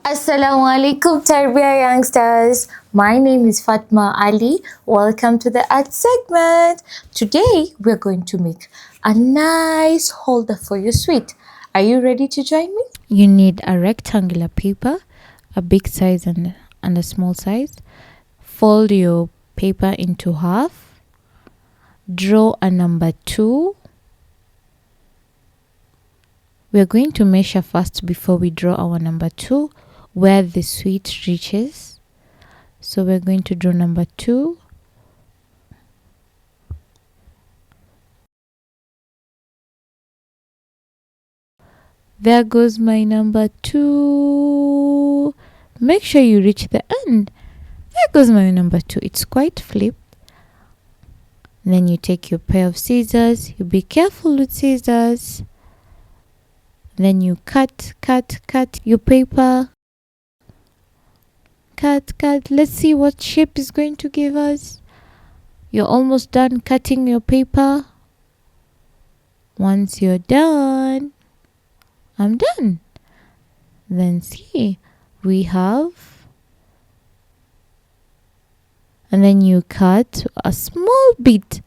Assalamu alaikum Tarbiya youngsters. My name is Fatma Ali. Welcome to the art segment. Today we're going to make a nice holder for your sweet. Are you ready to join me? You need a rectangular paper, a big size and a small size. Fold your paper into half. Draw a number 2. We're going to measure first before we draw our number 2 where the sweet reaches. So we're going to draw number 2. There goes my number 2. Make sure you reach the end. There goes my number 2. It's quite flipped. Then you take your pair of scissors. You be careful with scissors. Then you cut your paper. Cut. Let's see what shape is going to give us. You're almost done cutting your paper. Once you're done, I'm done. Then see, we have, and then you cut a small bit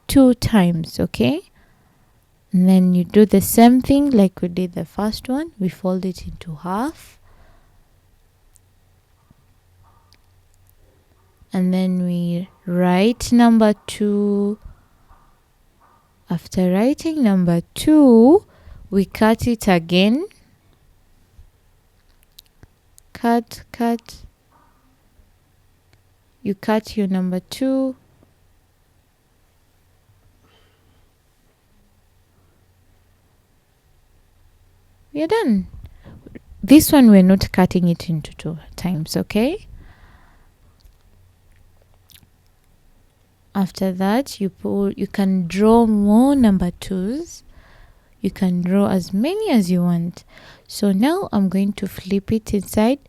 2 times, okay? And then you do the same thing like we did the first one. We fold it into half. And then we write number 2. After writing number 2, we cut it again. Cut. You cut your number 2. We are done. This one we're not cutting it into 2 times, okay? After that, you can draw more number 2s. You can draw as many as you want. So now I'm going to flip it inside.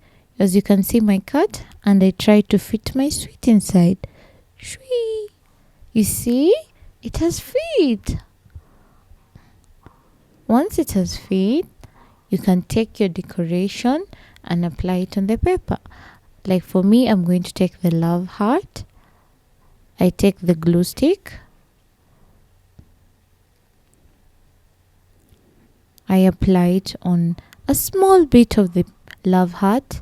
As you can see my cut, and I try to fit my sweet inside. Shwee! You see? It has fit. Once it has fit, you can take your decoration and apply it on the paper. Like for me, I'm going to take the love heart. I take the glue stick. I apply it on a small bit of the love heart.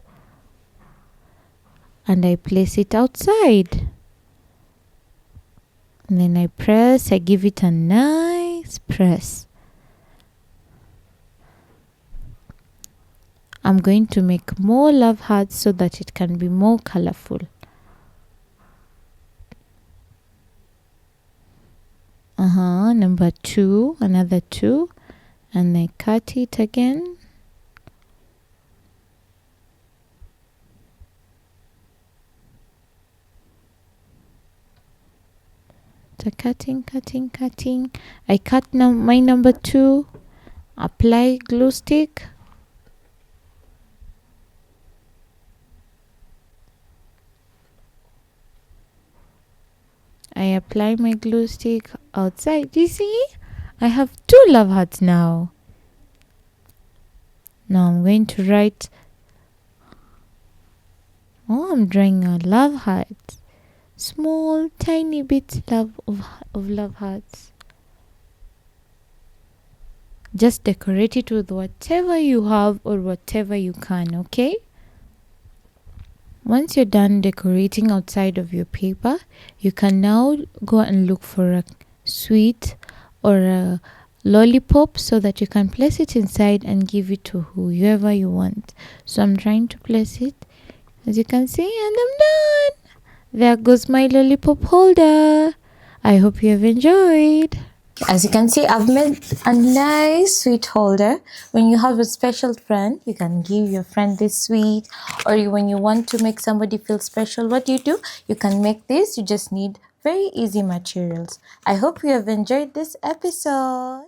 And I place it outside. And then I press. I give it a nice press. I'm going to make more love hearts so that it can be more colorful. Number 2, another 2, and I cut it again. So cutting. I cut my number 2. Apply glue stick. I apply my glue stick outside. Do you see? I have 2 love hearts now. Now I'm going to write. I'm drawing a love heart. Small, tiny bit of love hearts. Just decorate it with whatever you have or whatever you can, okay? Once you're done decorating outside of your paper, you can now go and look for a sweet or a lollipop so that you can place it inside and give it to whoever you want. So I'm trying to place it, as you can see, and I'm done. There goes my lollipop holder. I hope you have enjoyed. As you can see, I've made a nice sweet holder. When you have a special friend, you can give your friend this sweet. Or when you want to make somebody feel special, what do? You can make this. You just need very easy materials. I hope you have enjoyed this episode.